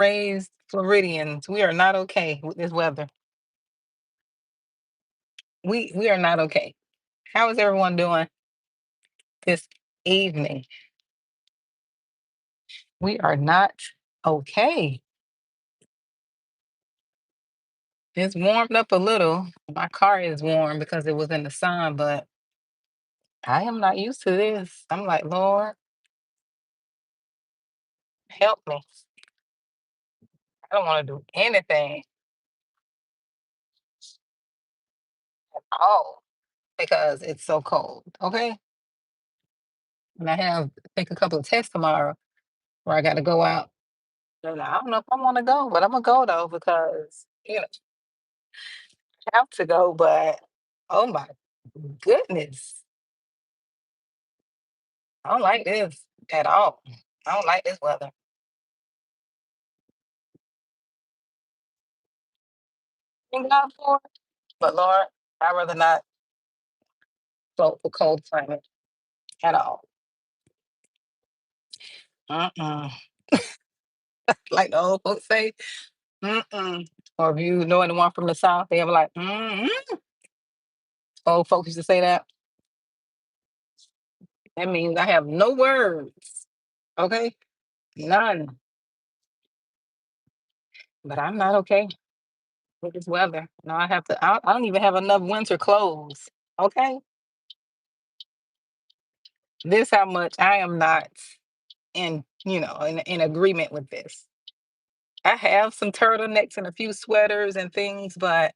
Raised Floridians, we are not okay with this weather. We are not okay. How is everyone doing this evening? We are not okay. It's warmed up a little. My car is warm because it was in the sun, but I am not used to this. I'm like, Lord, help me. I don't want to do anything at all because it's so cold. Okay. And I have, I think, a couple of tests tomorrow where I got to go out. And I don't know if I want to go, but I'm going to go though because, I have to go. But oh my goodness, I don't like this at all. I don't like this weather. Thank God for it. But Lord, I'd rather not vote for cold climate at all. Mm-mm. Like the old folks say, mm-mm. Or if you know anyone from the South, they ever like, mm-mm. Old folks used to say that. That means I have no words. Okay? None. But I'm not okay with this weather. No, I don't even have enough winter clothes. Okay? This how much I am not in agreement with this. I have some turtlenecks and a few sweaters and things, but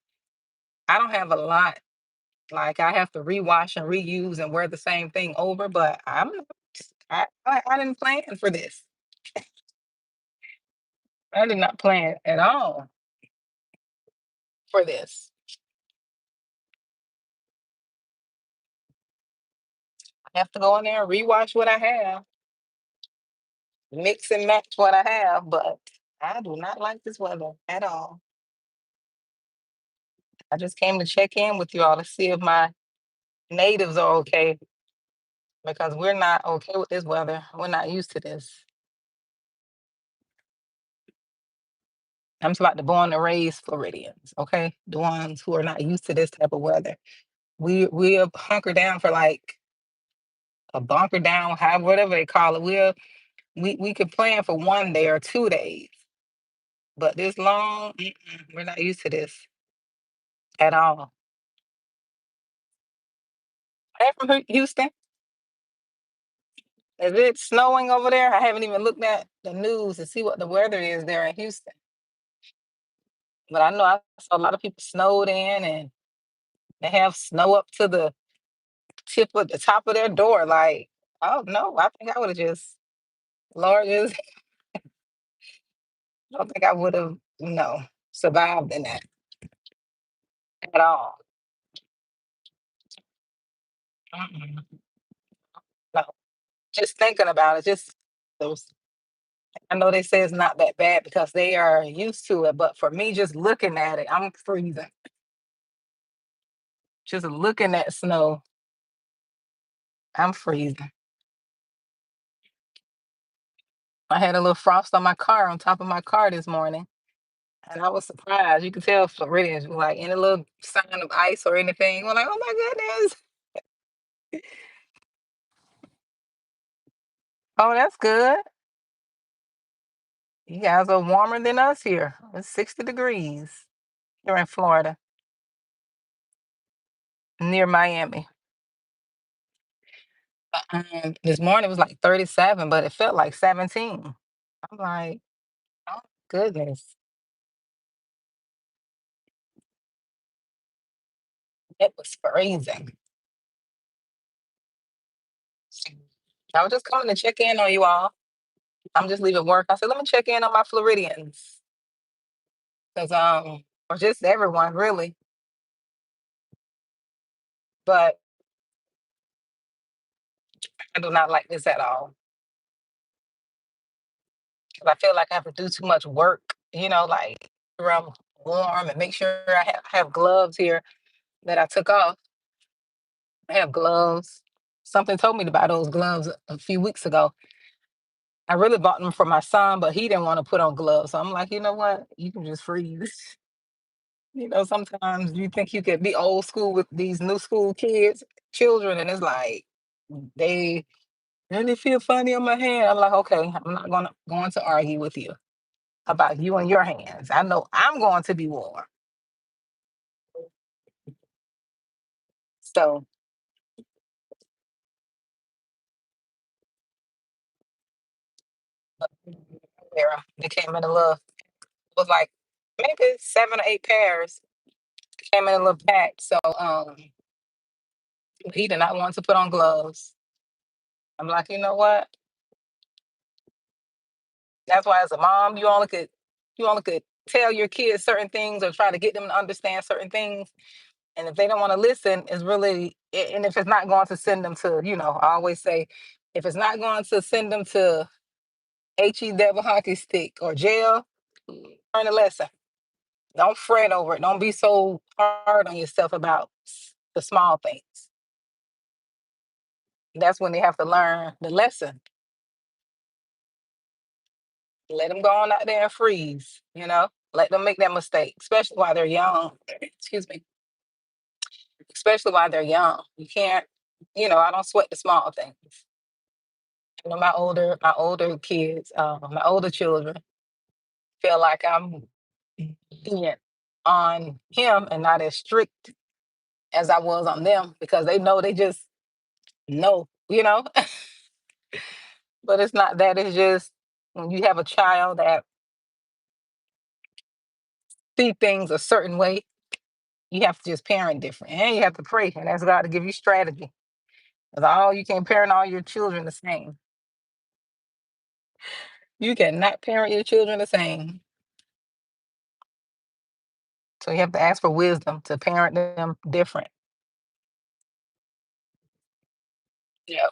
I don't have a lot. Like I have to rewash and reuse and wear the same thing over, but I didn't plan for this. I did not plan at all for this. I have to go in there and rewash what I have, mix and match what I have, but I do not like this weather at all. I just came to check in with you all to see if my natives are okay because we're not okay with this weather. We're not used to this. I'm talking about the born and raised Floridians, okay? The ones who are not used to this type of weather. We'll hunker down for like a bunker down, however, whatever they call it. We could plan for 1 day or 2 days, but this long, we're not used to this at all. Hey, from Houston, is it snowing over there? I haven't even looked at the news to see what the weather is there in Houston, but I know I saw a lot of people snowed in and they have snow up to the tip of the top of their door. Like, oh no, I think I would have just, Lord, just, I don't think I would have, survived in that at all. Mm-mm. No, just thinking about it, just those. I know they say it's not that bad because they are used to it, but for me, just looking at it, I'm freezing. Just looking at snow, I'm freezing. I had a little frost on my car, on top of my car this morning, and I was surprised. You could tell Floridians were like any little sign of ice or anything. We're like, oh my goodness. Oh, that's good. You guys are warmer than us here. It's 60 degrees here in Florida, near Miami. This morning it was like 37, but it felt like 17. I'm like, oh goodness, it was freezing. I was just coming to check in on you all. I'm just leaving work. I said, let me check in on my Floridians. Because or just everyone really. But I do not like this at all. 'Cause I feel like I have to do too much work, like where I'm warm and make sure I have gloves here that I took off. I have gloves. Something told me to buy those gloves a few weeks ago. I really bought them for my son, but he didn't want to put on gloves. So I'm like, you know what? You can just freeze. Sometimes you think you could be old school with these new school children, and it's like they really feel funny on my hand. I'm like, okay, I'm not going to argue with you about you and your hands. I know I'm going to be warm. So they came in a little, it was like maybe 7 or 8 pairs. Came in a little pack. So he did not want to put on gloves. I'm like, you know what? That's why as a mom, you only could tell your kids certain things or try to get them to understand certain things. And if they don't want to listen, it's really and if it's not going to send them to, I always say, if it's not going to send them to HE devil hockey stick or jail, learn a lesson. Don't fret over it. Don't be so hard on yourself about the small things. That's when they have to learn the lesson. Let them go on out there and freeze. Let them make that mistake, especially while they're young. Excuse me. Especially while they're young. You can't, I don't sweat the small things. My older kids, my older children feel like I'm lenient on him and not as strict as I was on them because they just know. But it's not that. It's just when you have a child that see things a certain way, you have to just parent different. And you have to pray and ask God to give you strategy. Because you can't parent all your children the same. You cannot parent your children the same. So you have to ask for wisdom to parent them different. Yeah.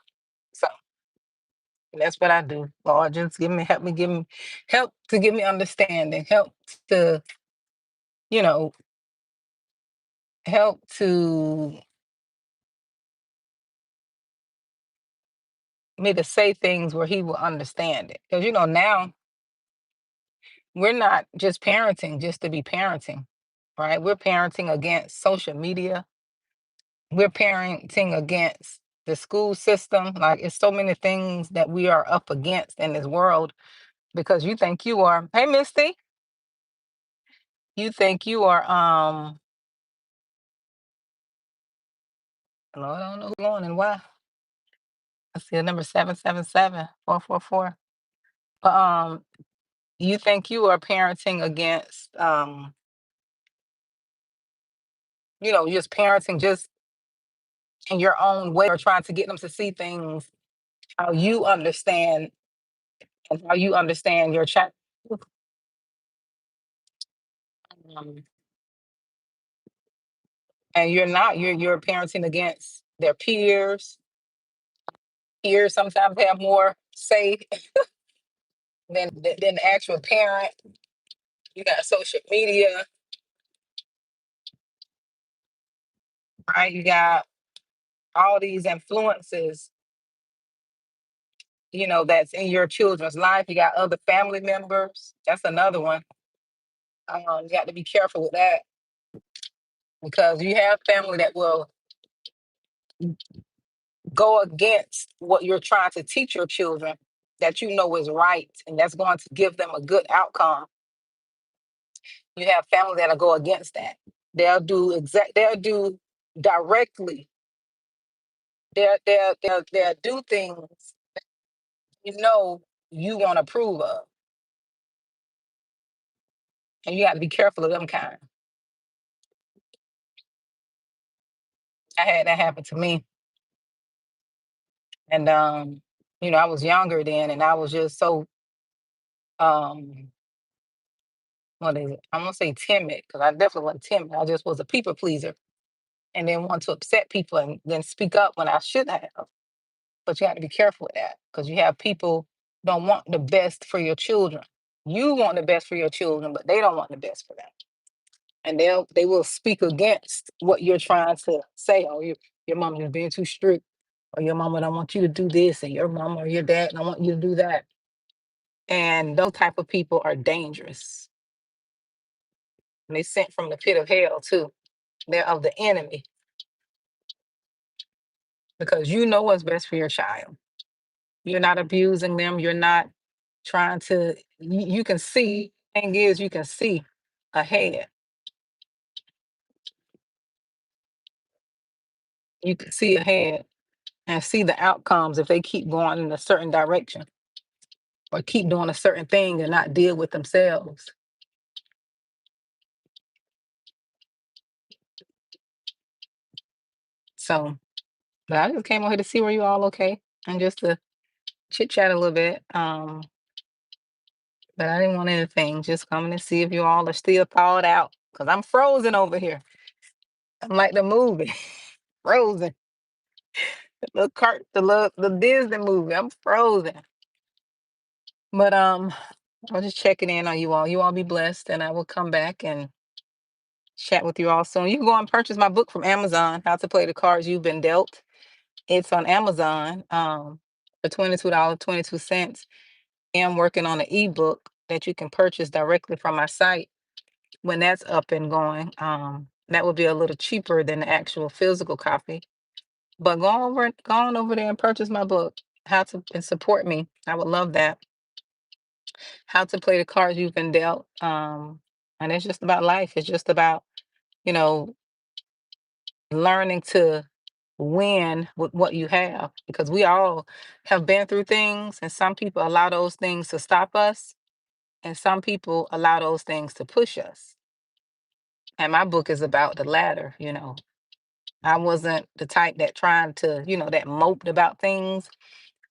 So that's what I do. Lord, just help to give me understanding, to, you know, help to me to say things where he will understand it. Because now we're not just parenting just to be parenting, right? We're parenting against social media. We're parenting against the school system. Like it's so many things that we are up against in this world because you think you are, hey Misty, you think you are Lord, I don't know who's going and why. I see the number 777-444. But you think you are parenting against just parenting just in your own way or trying to get them to see things how you understand and how you understand your child. Um, and you're not, you're parenting against their peers. Peers sometimes have more say than the actual parent. You got social media, right? You got all these influences, that's in your children's life. You got other family members. That's another one. You got to be careful with that because you have family that will go against what you're trying to teach your children that is right and that's going to give them a good outcome. You have family that'll go against that. They'll do directly. They'll do things you know you won't approve of. And you got to be careful of them kind. I had that happen to me. And I was younger then and I was just so um what is it? I'm gonna say timid, because I definitely wasn't timid. I just was a people pleaser and then want to upset people and then speak up when I should have. But you have to be careful with that because you have people don't want the best for your children. You want the best for your children, but they don't want the best for them. And they will speak against what you're trying to say. Oh, your mom is being too strict, or your mama don't want you to do this, and your mom or your dad don't want you to do that. And those type of people are dangerous. And they sent from the pit of hell too. They're of the enemy because you know what's best for your child. You're not abusing them. You're not trying to, you can see, thing is, you can see ahead. You can see ahead and see the outcomes if they keep going in a certain direction or keep doing a certain thing and not deal with themselves. So, but I just came on here to see were you all okay and just to chit chat a little bit. But I didn't want anything. Just coming to see if you all are still thawed out because I'm frozen over here. I'm like the movie, Frozen. The Disney movie. I'm frozen. But I'm just checking in on you all. You all be blessed, and I will come back and chat with you all soon. You can go and purchase my book from Amazon, How to Play the Cards You've Been Dealt. It's on Amazon for $22.22. I'm working on an ebook that you can purchase directly from my site. When that's up and going, that would be a little cheaper than the actual physical copy. But go on over there and purchase my book, How to and support me. I would love that. How to play the cards you've been dealt. And it's just about life. It's just about, you know, learning to win with what you have. Because we all have been through things, and some people allow those things to stop us, and some people allow those things to push us. And my book is about the latter. I wasn't the type that tried to, that moped about things.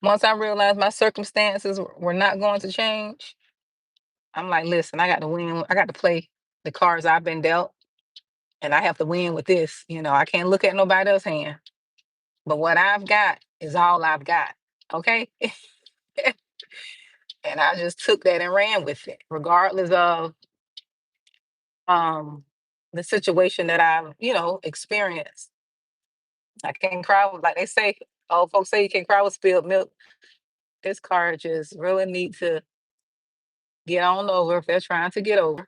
Once I realized my circumstances were not going to change, I'm like, listen, I got to win. I got to play the cards I've been dealt, and I have to win with this. I can't look at nobody else's hand, but what I've got is all I've got. Okay. And I just took that and ran with it, regardless of um the situation that I've, experienced. I can't cry with, like they say, old folks say you can cry with spilled milk. This card just really need to get on over if they're trying to get over.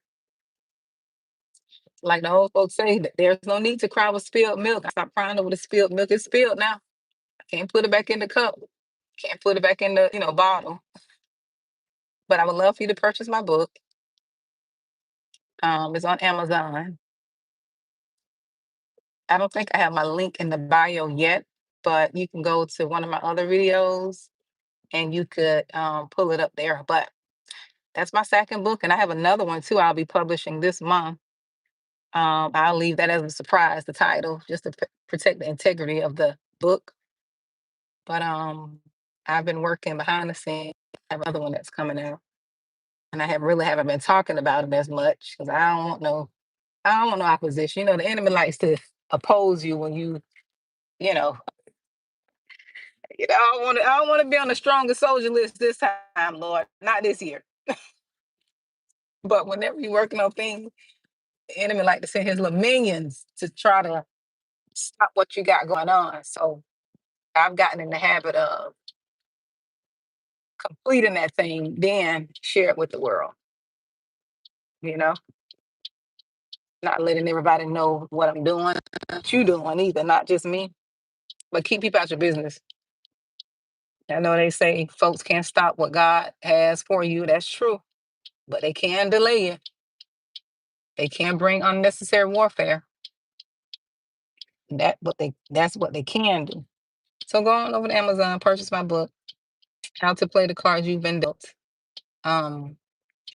Like the old folks say, that there's no need to cry with spilled milk. I stopped crying over the spilled milk. It's spilled now. I can't put it back in the cup. Can't put it back in the, bottle. But I would love for you to purchase my book. It's on Amazon. I don't think I have my link in the bio yet, but you can go to one of my other videos and you could pull it up there. But that's my second book, and I have another one too. I'll be publishing this month. I'll leave that as a surprise, the title, just to protect the integrity of the book. But I've been working behind the scenes. I have another one that's coming out, and I haven't been talking about it as much because I don't want no opposition. The enemy likes to oppose you when you know, I don't want to be on the strongest soldier list this time, Lord, not this year. But whenever you're working on things, the enemy like to send his little minions to try to stop what you got going on. So I've gotten in the habit of completing that thing, then share it with the world, you know, not letting everybody know what I'm doing, what you doing either, not just me, but keep people out your business. I know they say folks can't stop what God has for you. That's true, but they can delay it. They can bring unnecessary warfare. That's what they can do. So go on over to Amazon, purchase my book, How to Play the Cards You've Been Dealt.